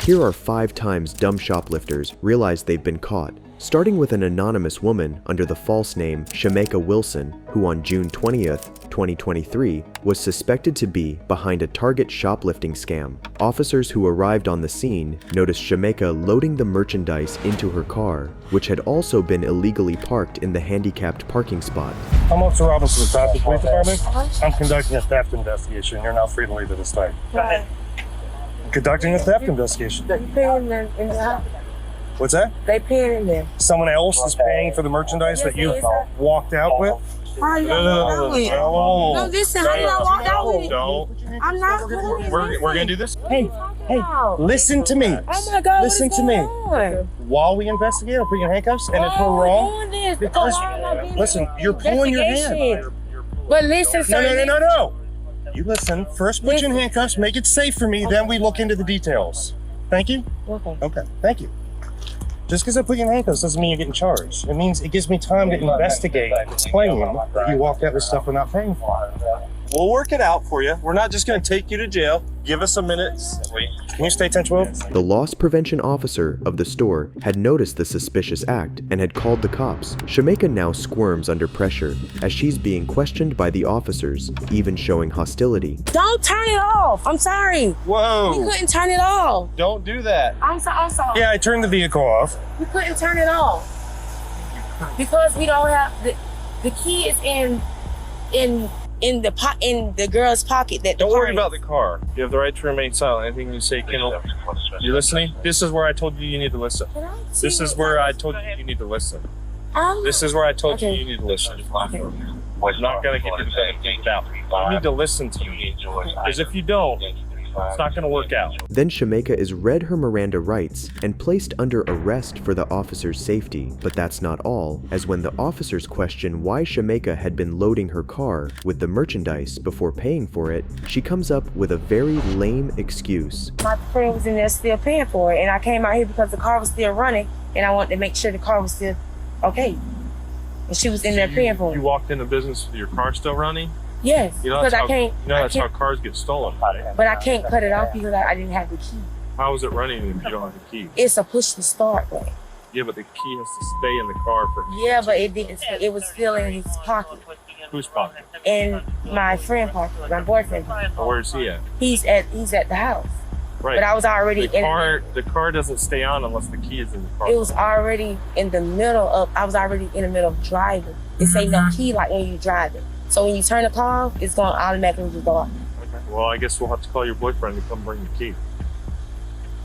Here are 5 times dumb shoplifters realize they've been caught. Starting with an anonymous woman under the false name Shameka Wilson, who on June 20th, 2023, was suspected to be behind a Target shoplifting scam. Officers who arrived on the scene noticed Shameka loading the merchandise into her car, which had also been illegally parked in the handicapped parking spot. I'm Officer Robinson with the Traffic Police Department. I'm conducting a theft investigation. You're now free to leave at this time. Go ahead. Conducting a theft investigation. They paying them in the house. What's that? They paying them. Someone else is paying for the merchandise that you walked out with? How you walked with it? No, listen, how did I walk out with it? Don't. I'm not doing it. We're gonna do this. Hey, listen to me. Oh my God, Listen to me. While we investigate, I'll put you in handcuffs, and if we're wrong, because listen, you're pulling your hand. But listen, sir. No. You listen. First, put you in handcuffs. Make it safe for me. Then we look into the details. Thank you. Okay. Thank you. Just because I put you in handcuffs doesn't mean you're getting charged. It means it gives me time to investigate, explain that you walked out with stuff we're not paying for. We'll work it out for you. We're not just going to take you to jail. Give us a minute. Can you stay 10-12? The loss prevention officer of the store had noticed the suspicious act and had called the cops. Shameka now squirms under pressure as she's being questioned by the officers, even showing hostility. Don't turn it off. I'm sorry. Whoa. We couldn't turn it off. Don't do that. I'm sorry. Yeah, I turned the vehicle off. We couldn't turn it off because we don't have the key is in the girl's pocket. Don't worry about the car. You have the right to remain silent. Anything you say can. You listening? This is where I told you need to listen. This is where I told you need to listen. This is where I told you need to listen. I'm not gonna get you to benefit out. You need to listen to me, because if you don't, it's not going to work out. Then Shameka is read her Miranda rights and placed under arrest for the officer's safety. But that's not all, as when the officers question why Shameka had been loading her car with the merchandise before paying for it, she comes up with a very lame excuse. My friend was in there still paying for it, and I came out here because the car was still running, and I wanted to make sure the car was still okay. And she was in there paying for it. You walked into business with your car still running? Yes, because I can't. That's how cars get stolen. But I can't cut it off because I didn't have the key. How is it running if you don't have the key? It's a push to start way. Yeah, but the key has to stay in the car for. Yeah, but it didn't. It was still in his pocket. Whose pocket? In my friend's pocket, my boyfriend's pocket. Well, where's he at? He's at the house. Right. But I was already the car doesn't stay on unless the key is in the car. It was already in the middle of. I was already in the middle of driving. It say no key like when you drive it. So when you turn the car off, it's going to automatically go off. Okay. Well, I guess we'll have to call your boyfriend to come bring the key.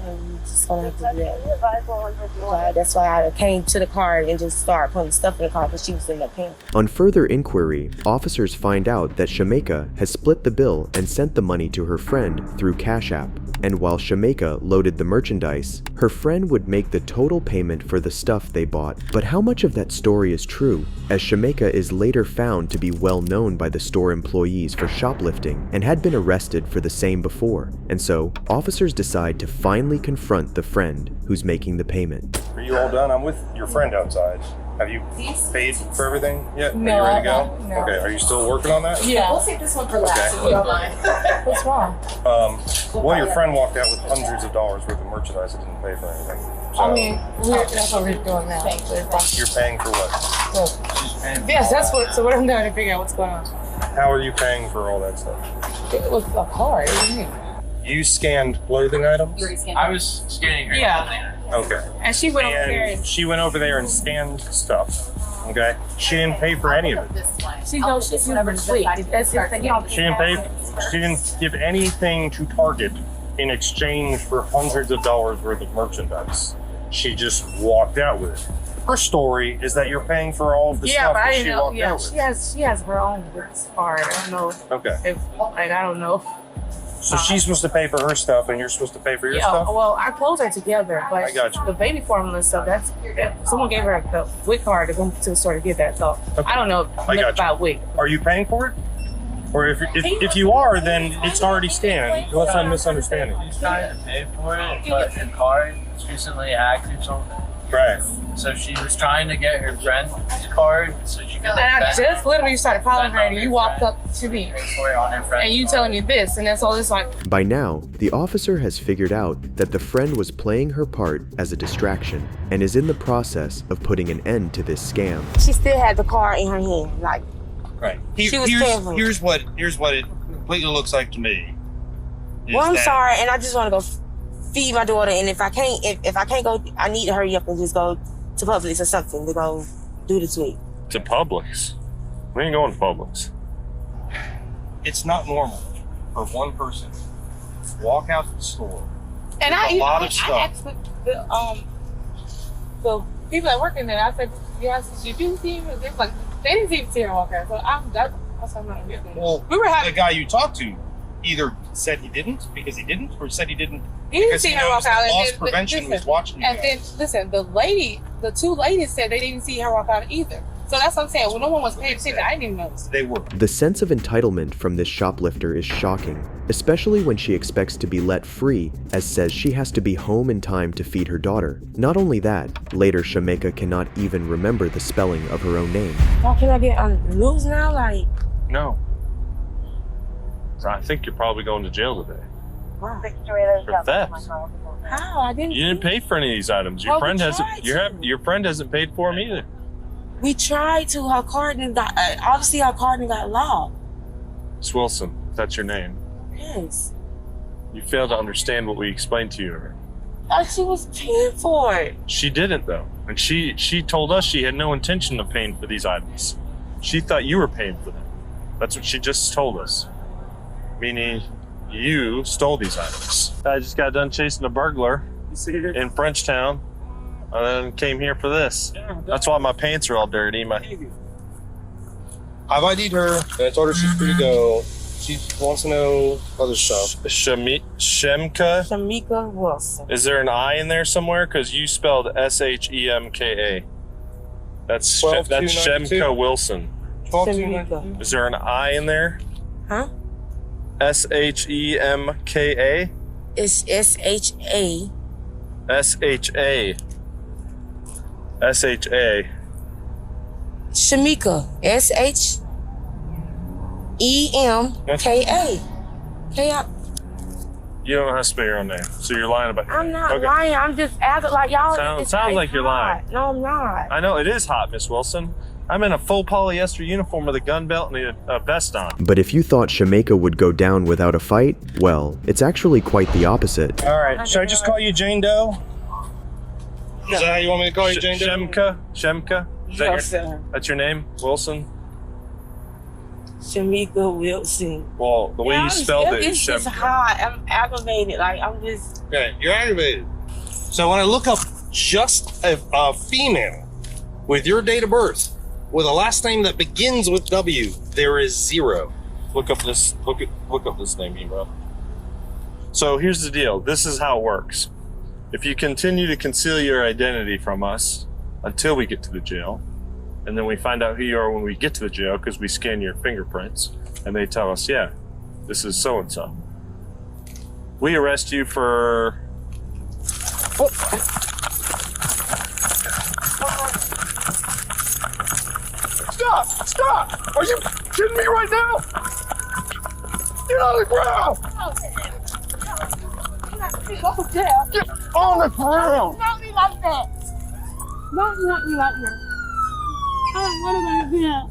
I'm just going to have to do that. That's why I came to the car and just started putting stuff in the car because she was in the pants. On further inquiry, officers find out that Shameka has split the bill and sent the money to her friend through Cash App. And while Shameka loaded the merchandise, her friend would make the total payment for the stuff they bought. But how much of that story is true, as Shameka is later found to be well known by the store employees for shoplifting and had been arrested for the same before. And so, officers decide to finally confront the friend who's making the payment. Are you all done? I'm with your friend outside. Have you paid for everything yet? No, are you ready to go? No. Okay, are you still working on that? Yeah. We'll save this one for last if you don't mind. What's wrong? Well, your friend walked out with hundreds of dollars worth of merchandise and didn't pay for anything. So, I mean, that's what we're doing now. You're paying for what? Yes, that's what. So what I'm doing to figure out what's going on. How are you paying for all that stuff? It was a card. What do you mean? You scanned clothing items? I was scanning her. Yeah. Okay. And she went over there. And she went over there and scanned stuff. Okay. She didn't pay for any of it. She knows she's never sweet. That's the thing. She didn't pay. She didn't give anything to Target in exchange for hundreds of dollars worth of merchandise. She just walked out with it. Her story is that you're paying for all of the stuff that she walked out with. She has her own card. I don't know. Okay. I don't know. So she's supposed to pay for her stuff, and you're supposed to pay for your stuff? Well, our clothes are together, but I got you. the baby formula stuff, someone gave her the WIC card to go to sort of get that. So Okay. I don't know about WIC. Are you paying for it? Or if you are, then it's already scanned, unless I'm misunderstanding. He's trying to pay for it, but the card was recently hacked or something. Right. So she was trying to get her friend's card so she could. And I just literally started following her, and you walked up to me, and you telling me this, and that's all it's like. By now, the officer has figured out that the friend was playing her part as a distraction and is in the process of putting an end to this scam. She still had the card in her hand, like. Right. She was careful. Here's what it completely looks like to me. Well, I'm sorry, and I just want to go feed my daughter, and if I can't go, I need to hurry up and just go to Publix or something to go do this week. To Publix? We ain't going to Publix. It's not normal for one person to walk out to the store. And I stuff. asked the people that work in there, I said, yes, you do see him? They're like, they didn't even see her walk out. So that's what I'm not getting. Well, we were having the guy you talked to either said he didn't because he didn't, or said he didn't. He didn't see her walk out. Loss prevention was watching you. And then, listen, the two ladies said they didn't see her walk out either. So that's what I'm saying. Well, no one was paying attention. I didn't even notice. They were. The sense of entitlement from this shoplifter is shocking, especially when she expects to be let free, as says she has to be home in time to feed her daughter. Not only that, later Shameka cannot even remember the spelling of her own name. How can I get on loose now? Like, No. I think you're probably going to jail today. wow. For theft. How? I didn't. You didn't pay for any of these items. Your Well, we friend hasn't. tried to. Your friend hasn't paid for them either. We tried to. Her card and got obviously her card and got locked. It's Wilson. That's your name. Yes. You failed to understand what we explained to you. She was paying for it. She didn't though, and she told us she had no intention of paying for these items. She thought you were paying for them. That's what she just told us. Meaning, you stole these items. I just got done chasing a burglar in Frenchtown, and then came here for this. That's why my pants are all dirty. I've ID'd her, and I told her she's free to go. She wants to know other stuff. Shemka? Shameka Wilson. Is there an I in there somewhere? Because you spelled Shemka. That's 12,292. Shemka Wilson. 12,292. Is there an I in there? Huh? Shemka? It's S-H-A. S-H-A. S-H-A. Shameka. S-H-E-M-K-A. K-I. You don't know how to spell your own name, so you're lying about your I'm name. not Okay. lying. I'm just acting like y'all. Sounds like you're lying. No, I'm not. I know, it is hot, Miss Wilson. I'm in a full polyester uniform with a gun belt and a vest on. But if you thought Shameka would go down without a fight, well, it's actually quite the opposite. All right, should I just call you Jane Doe? Is that how you want me to call you, Jane Doe? Shemka? Is that that's your name? Wilson? Shameka Wilson. Well, the way you spelled it is It's just Shemka. hot. I'm aggravated. Like, I'm just. Okay, you're aggravated. So when I look up just a female with your date of birth, with a last name that begins with W, there is 0. Look up this name, bro. So here's the deal. This is how it works. If you continue to conceal your identity from us until we get to the jail, and then we find out who you are when we get to the jail because we scan your fingerprints, and they tell us, yeah, this is so-and-so. We arrest you for... Stop! Are you kidding me right now? Get on the ground! Get on the ground! Not me like that. Not me like that. I don't want to go to jail.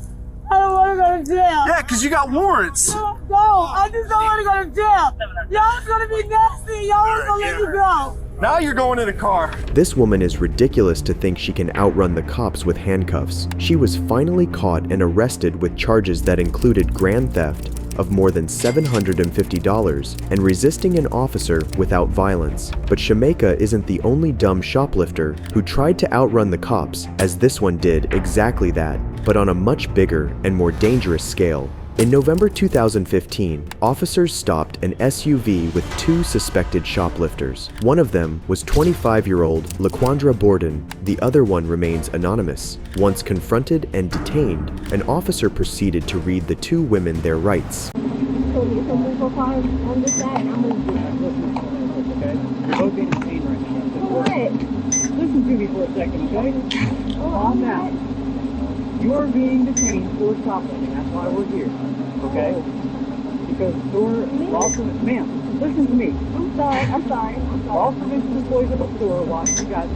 I don't want to go to jail. Yeah, because you got warrants. No, I just don't want to go to jail. Y'all's gonna be nasty. Y'all ain't gonna let me go. Now you're going in a car. This woman is ridiculous to think she can outrun the cops with handcuffs. She was finally caught and arrested with charges that included grand theft of more than $750 and resisting an officer without violence. But Shameka isn't the only dumb shoplifter who tried to outrun the cops, as this one did exactly that, but on a much bigger and more dangerous scale. In November 2015, officers stopped an SUV with 2 suspected shoplifters. One of them was 25-year-old LaQuandra Borden. The other one remains anonymous. Once confronted and detained, an officer proceeded to read the 2 women their rights. Listen to me. me for a second, okay? Calm down. You are being detained for shoplifting. That's why we're here, okay? Because store loss of ma'am, listen to me. I'm sorry. Loss of employees of the store watch you guys.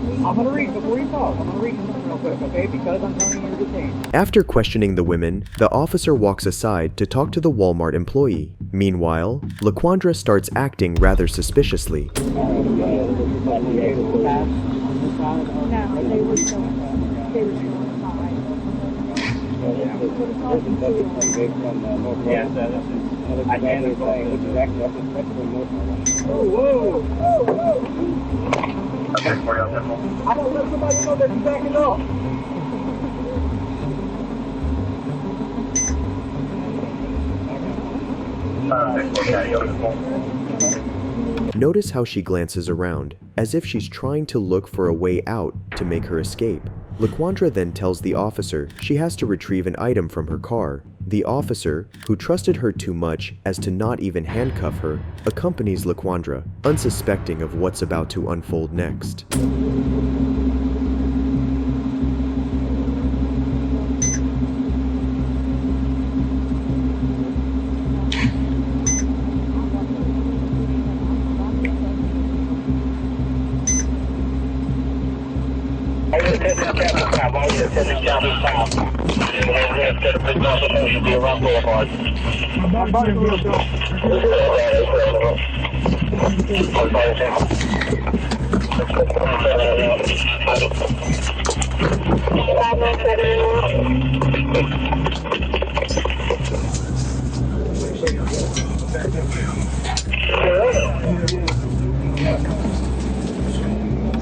I'm gonna read before you talk. I'm gonna read something real quick, okay? Because I'm telling you you're detained. After questioning the women, the officer walks aside to talk to the Walmart employee. Meanwhile, LaQuandra starts acting rather suspiciously. No, they were still fine. I can't explain. Whoa! I don't let somebody know that you're backing up. Notice how she glances around, as if she's trying to look for a way out to make her escape. LaQuandra then tells the officer she has to retrieve an item from her car. The officer, who trusted her too much as to not even handcuff her, accompanies LaQuandra, unsuspecting of what's about to unfold next.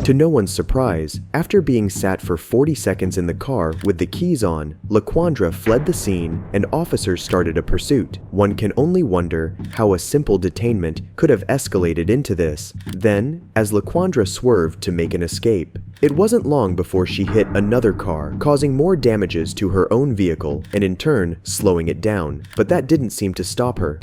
To no one's surprise, after being sat for 40 seconds in the car with the keys on, LaQuandra fled the scene and officers started a pursuit. One can only wonder how a simple detainment could have escalated into this. Then, as LaQuandra swerved to make an escape, it wasn't long before she hit another car, causing more damages to her own vehicle and in turn slowing it down. But that didn't seem to stop her.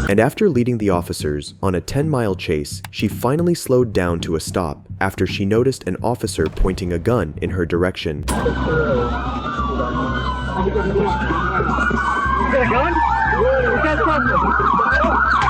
And after leading the officers on a 10-mile chase, she finally slowed down to a stop after she noticed an officer pointing a gun in her direction. You got a gun? You got something?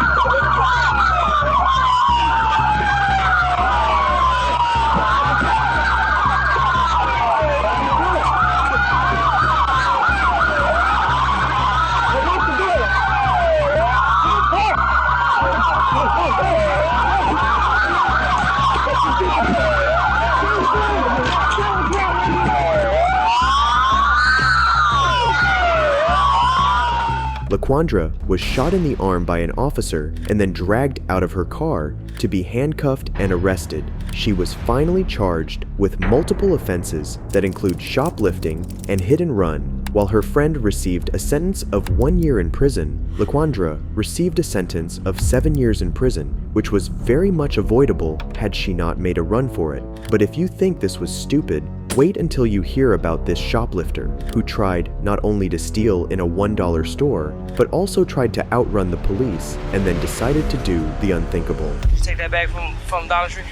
LaQuandra was shot in the arm by an officer and then dragged out of her car to be handcuffed and arrested. She was finally charged with multiple offenses that include shoplifting and hit and run. While her friend received a sentence of 1 year in prison, LaQuandra received a sentence of 7 years in prison, which was very much avoidable had she not made a run for it. But if you think this was stupid, wait until you hear about this shoplifter who tried not only to steal in a $1 store, but also tried to outrun the police and then decided to do the unthinkable. Did you take that bag from Dollar Tree?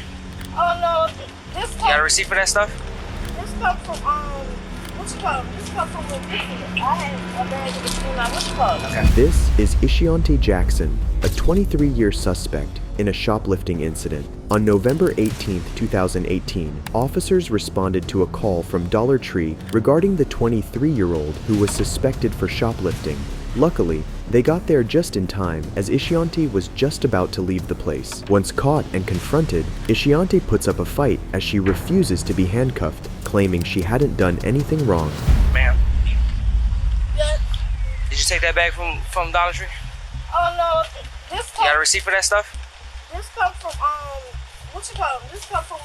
Oh no, this You got a receipt for that stuff? This come from what's it called? This come from I had a bag of what's it called? Okay. This is Ishiante Jackson, a 23-year suspect in a shoplifting incident. On November 18, 2018, officers responded to a call from Dollar Tree regarding the 23-year-old who was suspected for shoplifting. Luckily, they got there just in time as Ishiante was just about to leave the place. Once caught and confronted, Ishiante puts up a fight as she refuses to be handcuffed, claiming she hadn't done anything wrong. Ma'am, Yes. did you take that bag from Dollar Tree? Oh no, this You got a come receipt for that stuff? this come from what's it called? This come from I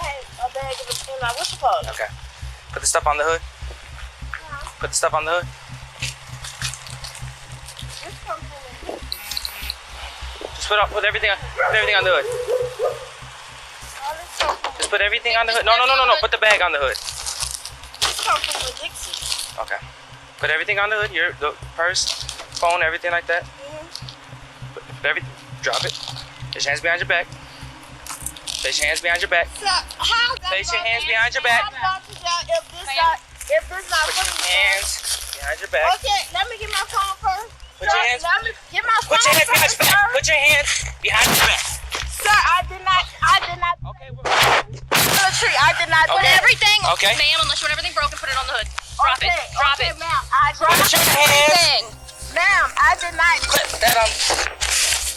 had a bag of what's it called? Okay. Put the stuff on the hood. Put the stuff on the hood. put everything on the hood. Just put everything on the hood. No. Put the bag on the hood. Okay. Put everything on the hood. The purse, phone, everything like that. Put everything. Drop it. Place your hands behind your back. Place your hands behind your back. Place your hands behind your back. If this not Put your hands behind your back. Okay, let me get my phone first. Put your hands. Let me get my phone Put your hands behind first, your back. sir. Put your hands behind your back. Sir, I did not. Okay. Military, I did not. Put Okay. everything, Okay. ma'am, unless you want everything broken, put it on the hood. Drop Okay, it. Drop okay, it. ma'am. I Put dropped your hands. Everything. Ma'am, I did not. Put that on.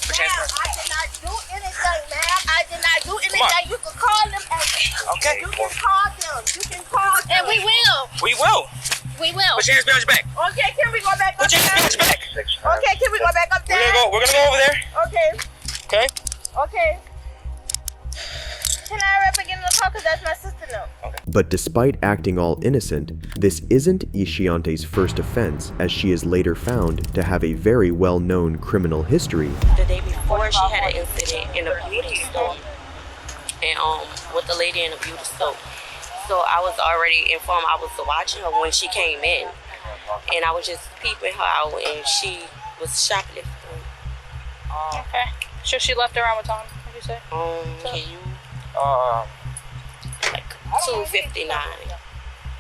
Put your Ma'am, hands I did not do anything, ma'am. I did not do anything. You can call them. Okay. You can call them. You can call them. And we will. We will. We will. Put your hands behind your back. Okay, can we go back up Put your there? hands behind your back. Okay, can we go back up there? We're gonna go over there. Okay, Okay. okay. Can I rep again in the car? Because that's my sister now. But despite acting all innocent, this isn't Ishiante's first offense, as she is later found to have a very well-known criminal history. The day before, she had an incident in a beauty store, and with the lady in the beauty store. So I was already informed. I was watching her when she came in, and I was just peeping her out, and she was shoplifting. Okay. So she left around what time, did you say? Can you? Like 2:59.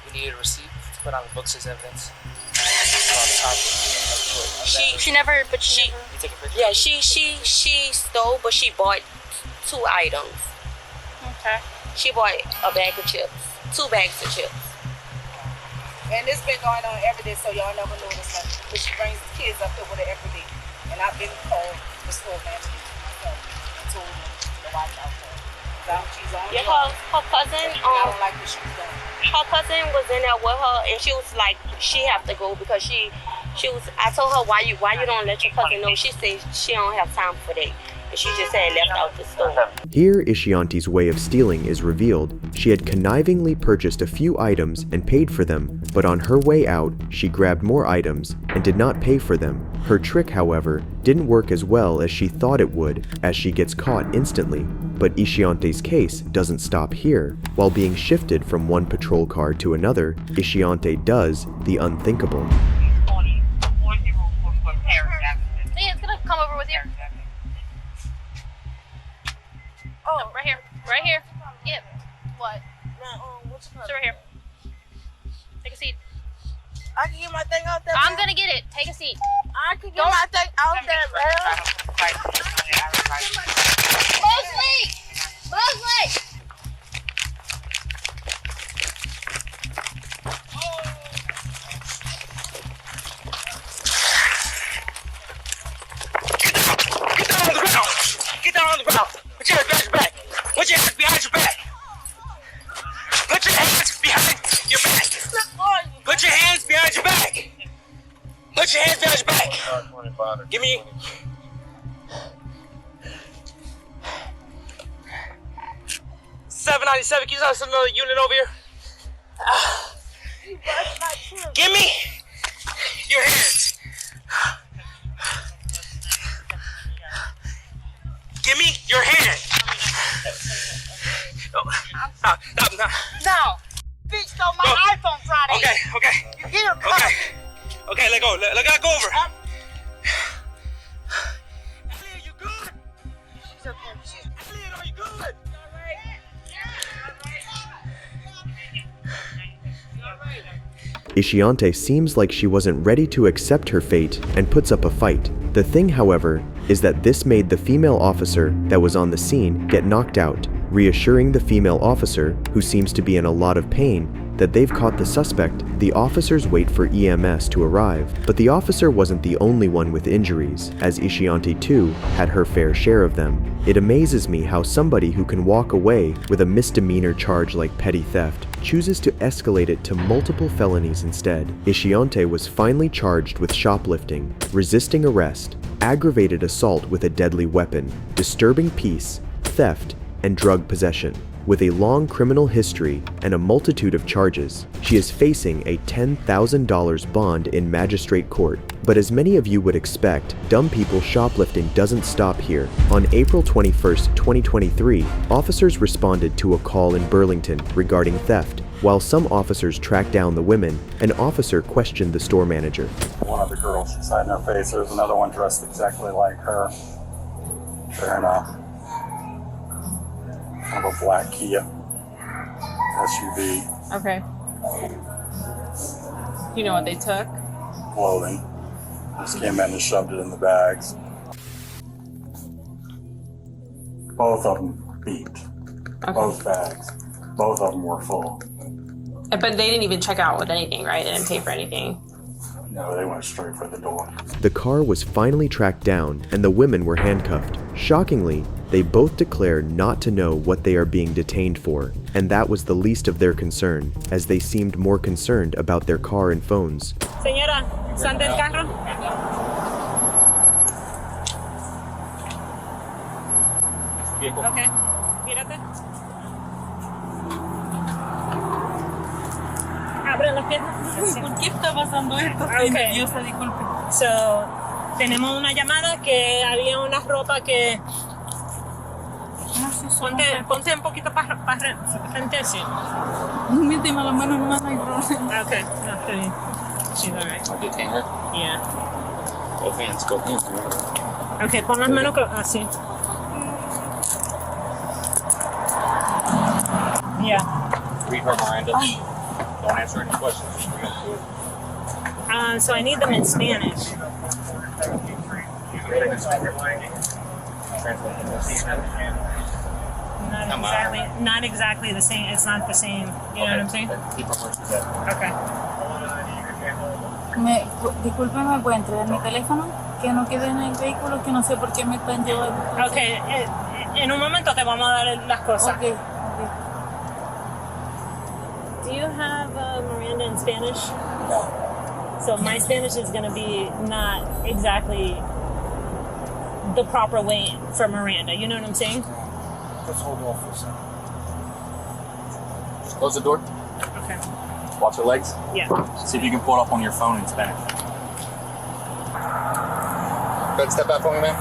We need a receipt to put on the books as evidence. She never, but she. You take a picture. Yeah, she stole, but she bought 2 items. Okay. She bought a bag of chips, 2 bags of chips. And this been going on every day, so y'all never notice that. But she brings the kids up there with her every day. And I've been called the store manager myself and told them to watch out for her. She's on Yeah, drugs. her cousin, I don't like what she's done. her cousin was in there with her, and she was like, she have to go because she was. I told her why you don't let your cousin know. She said she don't have time for that, and she just had left out the store. Here, Ishiante's way of stealing is revealed. She had connivingly purchased a few items and paid for them, but on her way out, she grabbed more items and did not pay for them. Her trick, however, didn't work as well as she thought it would, as she gets caught instantly. But Ishiante's case doesn't stop here. While being shifted from one patrol car to another, Ishiante does the unthinkable. Hey, it's gonna come over with you. Oh, No, right here. Right here. Yep. What? What's the So right here. Take a seat. I can get my thing out there. I'm man. gonna get it. Take a seat. I can get my thing out there, man. Leslie! Leslie! Get down on the ground. Put your hands behind your back. Put your hands behind your back. Put your hands behind your back. Put your hands behind your back. Put your hands behind your back. Give me. $7.97. Can you send another unit over here? Give me your hands. Give me your hand. No. Bitch stole my iPhone Friday. Okay. You get her cut. Okay, let go. Let go over. She's okay. Are you good? Ishiante seems like she wasn't ready to accept her fate and puts up a fight. The thing, however, is that this made the female officer that was on the scene get knocked out, reassuring the female officer, who seems to be in a lot of pain, that they've caught the suspect. The officers wait for EMS to arrive, but the officer wasn't the only one with injuries, as Ishiante too had her fair share of them. It amazes me how somebody who can walk away with a misdemeanor charge like petty theft chooses to escalate it to multiple felonies instead. Ishiante was finally charged with shoplifting, resisting arrest, aggravated assault with a deadly weapon, disturbing peace, theft, and drug possession. With a long criminal history and a multitude of charges, she is facing a $10,000 bond in magistrate court. But as many of you would expect, dumb people shoplifting doesn't stop here. On April 21st, 2023, officers responded to a call in Burlington regarding theft. While some officers tracked down the women, an officer questioned the store manager. One of the girls, she's hiding her face. There's another one dressed exactly like her. They're in a kind of a black Kia SUV. Okay. You know what they took? Clothing. Just came in and shoved it in the bags. Both of them beat. Okay. Both bags. Both of them were full. But they didn't even check out with anything, right? They didn't pay for anything. No, they went straight for the door. The car was finally tracked down and the women were handcuffed. Shockingly, they both declare not to know what they are being detained for, and that was the least of their concern, as they seemed more concerned about their car and phones. Señora, ¿sal del carro? Okay, mírate. Abren las piernas. ¿Por qué está pasando esto? Estoy nerviosa, disculpe. So, tenemos una llamada que había una ropa que... Ponte un poquito para frente así. Méteme la mano nomás, no hay problema. Okay, no, está bien. She's alright. I'll detain her. Yeah. Both hands, go hands. Okay, pon las manos así. Yeah. Read her, Miranda. Don't answer any questions. So I need them in Spanish. Not exactly the same. It's not the same. You know what I'm saying? Okay. Disculpe, ¿me puede entregar mi teléfono? Que no quede en el vehículo, que no sé por qué me están llevando. Okay. En un momento te vamos a dar las cosas. Okay. Do you have Miranda in Spanish? No. So my Spanish is going to be not exactly the proper way for Miranda. You know what I'm saying? Let's hold off for a second. Just close the door. Okay. Watch her legs. Yeah. See if you can pull it up on your phone in Spanish. Go ahead, step out for me, man.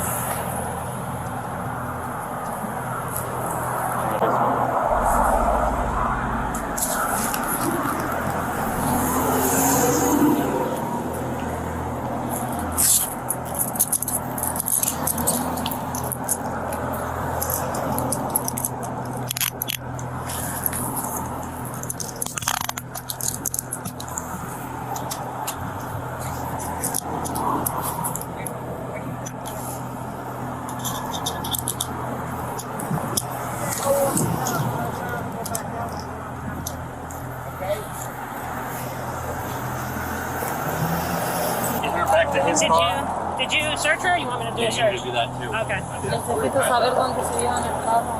Did you search her or you want me to do a search? Do that too. Okay. Necesito saber dónde se llevan el carro.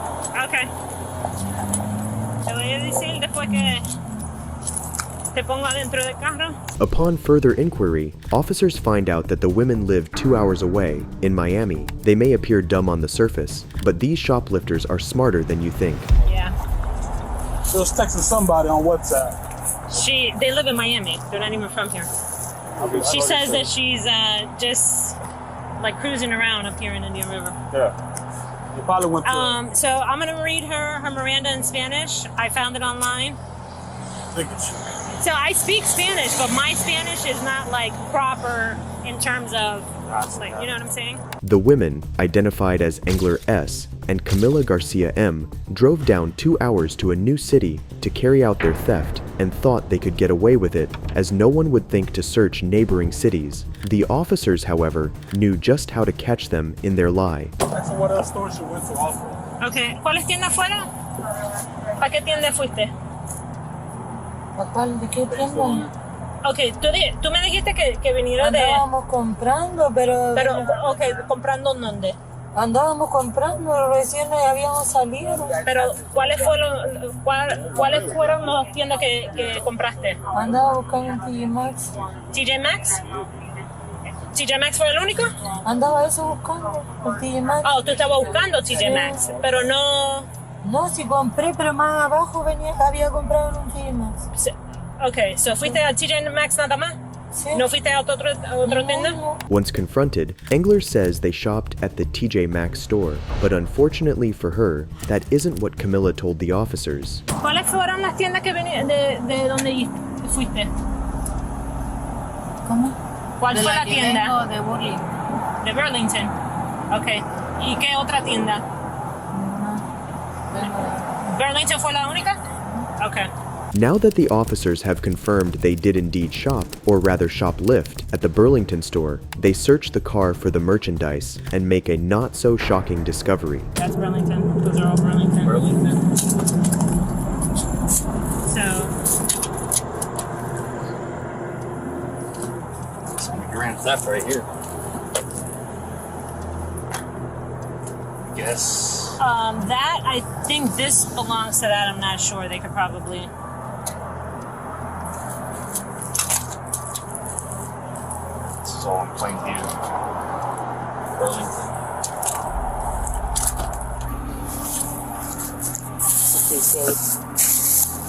Okay. Te voy a decir después que te ponga dentro del carro. Upon further inquiry, officers find out that the women live 2 hours away, in Miami. They may appear dumb on the surface, but these shoplifters are smarter than you think. Yeah. She was texting somebody on WhatsApp. They live in Miami. They're not even from here. She says that she's just like cruising around up here in Indian River. Yeah. You probably went through So I'm gonna read her Miranda in Spanish. I found it online. So I speak Spanish, but my Spanish is not like proper in terms of like, you know what I'm saying? The women, identified as Engler S. and Camila Garcia M., drove down 2 hours to a new city to carry out their theft and thought they could get away with it, as no one would think to search neighboring cities. The officers, however, knew just how to catch them in their lie. That's what other stores you went to also. Okay. ¿Cuáles tiendas fueron? ¿Para qué tienda fuiste? ¿Cuál? ¿De qué tienda? Okay, tú me dijiste que vinieron de... Andábamos comprando, pero... Okay, ¿comprando en dónde? Andábamos comprando, recién habíamos salido. Pero, ¿cuáles fueron las tiendas que compraste? Andaba buscando en TJ Maxx. ¿TJ Maxx? ¿TJ Maxx fue el único? Andaba eso buscando, en TJ Maxx. Oh, tú estabas buscando TJ Maxx, pero no No, si compré, pero más abajo había comprado en un TJ Maxx. Okay, so fuiste al TJ Maxx nada más? Sí. ¿No fuiste a otra tienda? Once confronted, Engler says they shopped at the TJ Maxx store, but unfortunately for her, that isn't what Camilla told the officers. ¿Cuáles fueron las tiendas que venían de donde fuiste? ¿Cómo? ¿Cuál fue la tienda? De Burlington. De Burlington. Okay. ¿Y qué otra tienda? ¿Burlington fue la única? Okay. Now that the officers have confirmed they did indeed shop, or rather shoplift, at the Burlington store, they search the car for the merchandise and make a not-so-shocking discovery. That's Burlington. Those are all Burlington. Burlington. So, Some grand theft right here. I guess. that, I think this belongs to that. I'm not sure. They could probably... This is all in plain view. Burlington.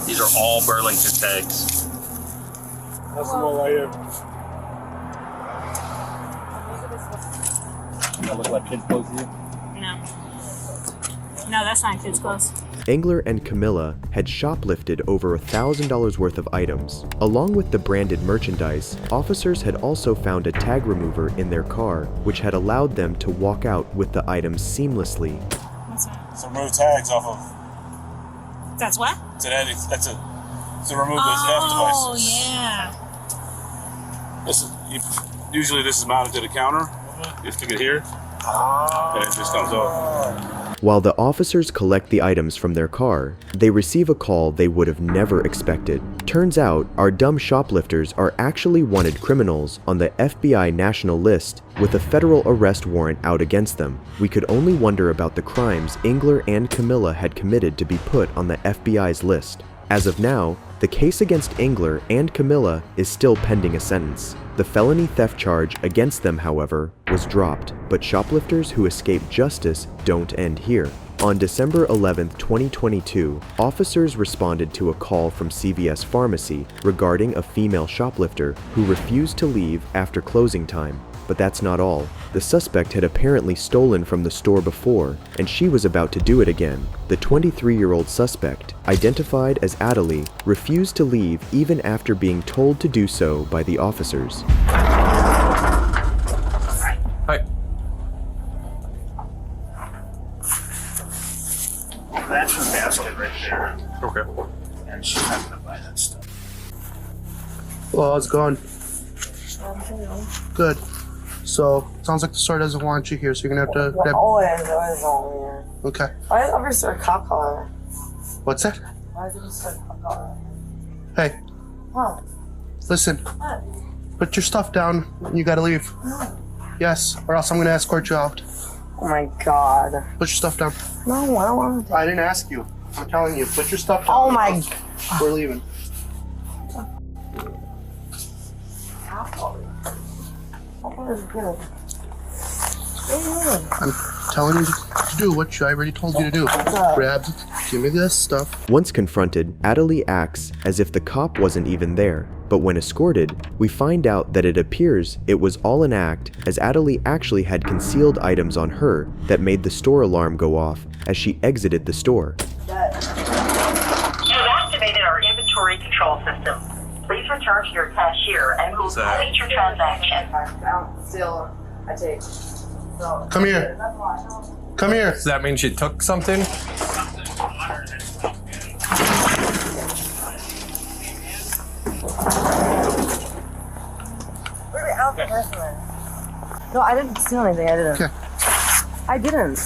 These are all Burlington tags. That's the one right here. That look like kids' clothes to you? No. No, that's not kids' clothes. Engler and Camilla had shoplifted over $1,000 worth of items. Along with the branded merchandise, officers had also found a tag remover in their car, which had allowed them to walk out with the items seamlessly. What's that? So remove tags off of. That's what? To remove those F Oh, devices. yeah. Usually this is mounted to the counter. You stick it here, and it just comes off. While the officers collect the items from their car, they receive a call they would have never expected. Turns out, our dumb shoplifters are actually wanted criminals on the FBI national list with a federal arrest warrant out against them. We could only wonder about the crimes Engler and Camilla had committed to be put on the FBI's list. As of now, the case against Engler and Camilla is still pending a sentence. The felony theft charge against them, however, was dropped, but shoplifters who escape justice don't end here. On December 11, 2022, officers responded to a call from CVS Pharmacy regarding a female shoplifter who refused to leave after closing time. But that's not all. The suspect had apparently stolen from the store before, and she was about to do it again. The 23-year-old suspect, identified as Adelie, refused to leave even after being told to do so by the officers. Hi. That's her basket right there. Okay. And she's not gonna buy that stuff. Well, how's it going? Good. So, sounds like the store doesn't want you here, so you're gonna have to... Always on here. Okay. Why is it always a cop car? What's that? Why is it just a cop car? Hey, Huh? listen. What? Put your stuff down. You gotta leave. No. Yes, or else I'm gonna escort you out. Oh my god. Put your stuff down. No, I don't want to. I didn't ask you. I'm telling you, put your stuff down. Oh my... We're leaving. I'm telling you to do what I already told you to do. Grab, give me this stuff. Once confronted, Adelie acts as if the cop wasn't even there. But when escorted, we find out that it appears it was all an act, as Adelie actually had concealed items on her that made the store alarm go off as she exited the store. You have activated our inventory control system. Please return to your cashier and we'll complete your transaction. I take. Come here. Come here. Does that mean she took something? No, I didn't steal anything. I didn't. Okay. I didn't.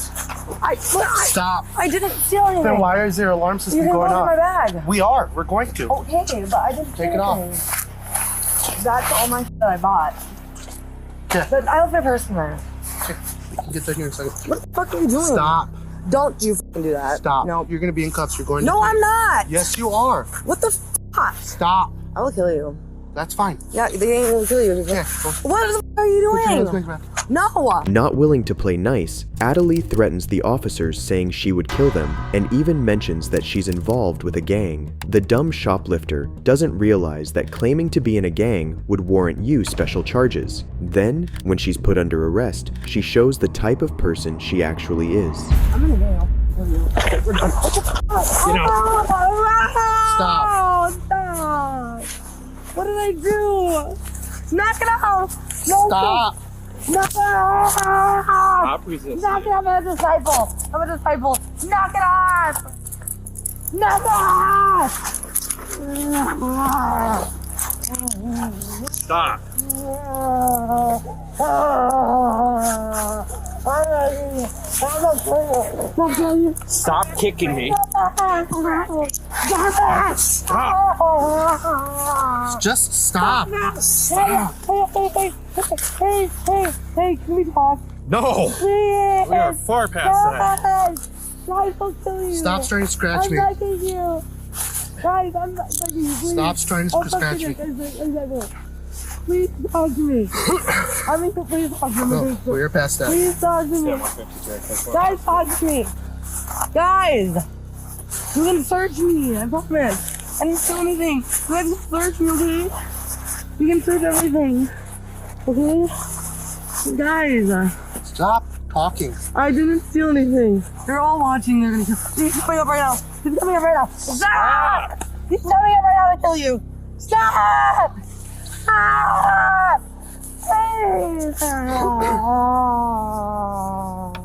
Stop. I didn't steal anything. Then why is there alarm system You going didn't off? go to my bag. We are. We're going to. Okay, but I didn't Take steal it off. anything. That's all my shit that I bought. Yeah. But I left my purse in there. Okay. We can get that here in a second. What the fuck are you doing? Stop. Don't you fucking do that. Stop. No. You're gonna be in cuffs. You're going No, to... I'm not. Yes, you are. What the fuck? Stop. I will kill you. That's fine. Yeah, they ain't gonna kill you. Yeah. What the fuck are you Put your doing? hands back. No! Not willing to play nice, Adelie threatens the officers saying she would kill them and even mentions that she's involved with a gang. The dumb shoplifter doesn't realize that claiming to be in a gang would warrant you special charges. Then, when she's put under arrest, she shows the type of person she actually is. I'm in a gang. Stop. Stop. What did I do? Knock it off. No. Stop. Knock it off. Stop resisting. Knock it off. I'm a disciple. I'm a disciple. Knock it off. Knock it off. Stop. Stop kicking me. Just stop. Hey, can we talk? No! Please. We are far past that. Guys, I'll kill you. Stop trying to scratch me. I'm begging you. Guys, I'm begging you. Please. Stop trying to scratch me. Please talk to me. I mean, please talk to me. No, we're past that. Please talk to me. Guys, talk to me. Guys, you can search me. I promise. I didn't steal anything. You guys can search me, okay? You can search everything. Okay? Guys. Stop talking. I didn't steal anything. They're all watching. They're gonna kill. He's coming up right now. He's coming up right now. Stop! He's coming up right now to kill you. Stop! Stop!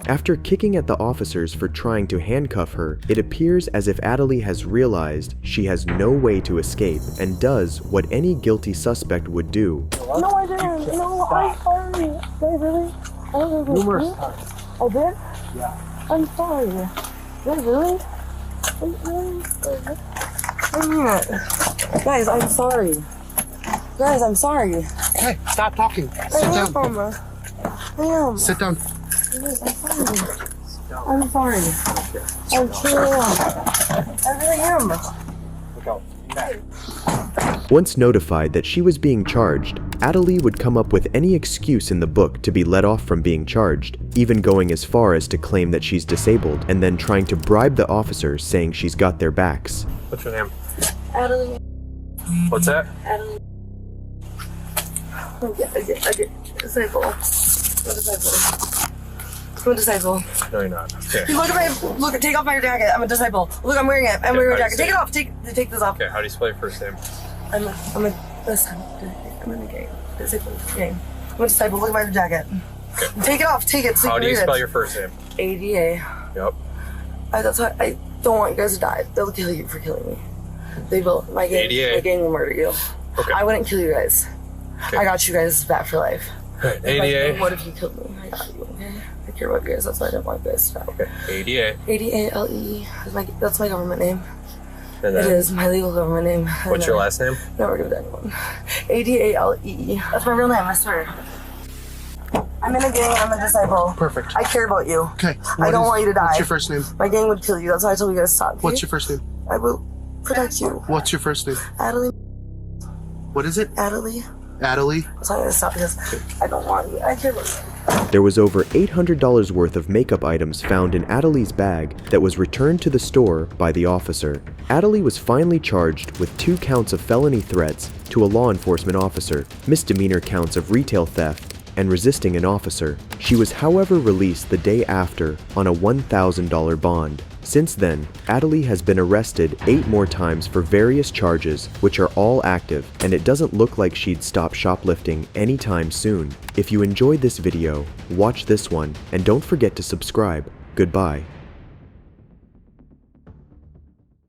After kicking at the officers for trying to handcuff her, it appears as if Adelie has realized she has no way to escape and does what any guilty suspect would do. No, I didn't. No, I'm sorry. Did I really? Numerous times. I did? Yeah. I'm sorry. Did I really? I mean it. Guys, I'm sorry. Guys, I'm sorry. Hey, stop talking. Sit down. I am. Sit down. I'm sorry. I truly am. I really am. Look out. Once notified that she was being charged, Adelie would come up with any excuse in the book to be let off from being charged, even going as far as to claim that she's disabled and then trying to bribe the officers saying she's got their backs. What's your name? Adelie. What's that? Adelie. I get disciple. I'm a disciple. No, you're not. Okay. Take off my jacket. I'm a disciple. Look, I'm wearing it. I'm wearing a jacket. Take it off. Take this off. Okay, how do you spell your first name? I'm in a gang. Disciple gang. I'm a disciple. Look at my jacket. Okay. Take it off. Take it. So How do you read spell it. your first name? ADA. Yep. That's why I don't want you guys to die. They'll kill you for killing me. They will. My gang. ADA. My gang will murder you. Okay. I wouldn't kill you guys. Okay. I got you guys back for life. Okay. ADA. What if you killed me? I got you. Okay. I care about you guys. That's why I don't want you guys to die. Okay. ADA. ADALE. That's my government name. And then, it is my legal government name. What's your last name? Never give it to anyone. ADALE. That's my real name, I swear. I'm in a gang, I'm a disciple. Perfect. I care about you. Okay. I don't want you to die. What's your first name? My gang would kill you. That's why I told you guys to stop. Okay? What's your first name? I will protect you. What's your first name? Adelie. What is it? Adelie. Adelie. That's why I'm gonna stop because I don't want you. I care about you. There was over $800 worth of makeup items found in Adelie's bag that was returned to the store by the officer. Adelie was finally charged with 2 counts of felony threats to a law enforcement officer, misdemeanor counts of retail theft, and resisting an officer. She was however released the day after on a $1,000 bond. Since then, Adelie has been arrested 8 more times for various charges, which are all active, and it doesn't look like she'd stop shoplifting anytime soon. If you enjoyed this video, watch this one, and don't forget to subscribe. Goodbye.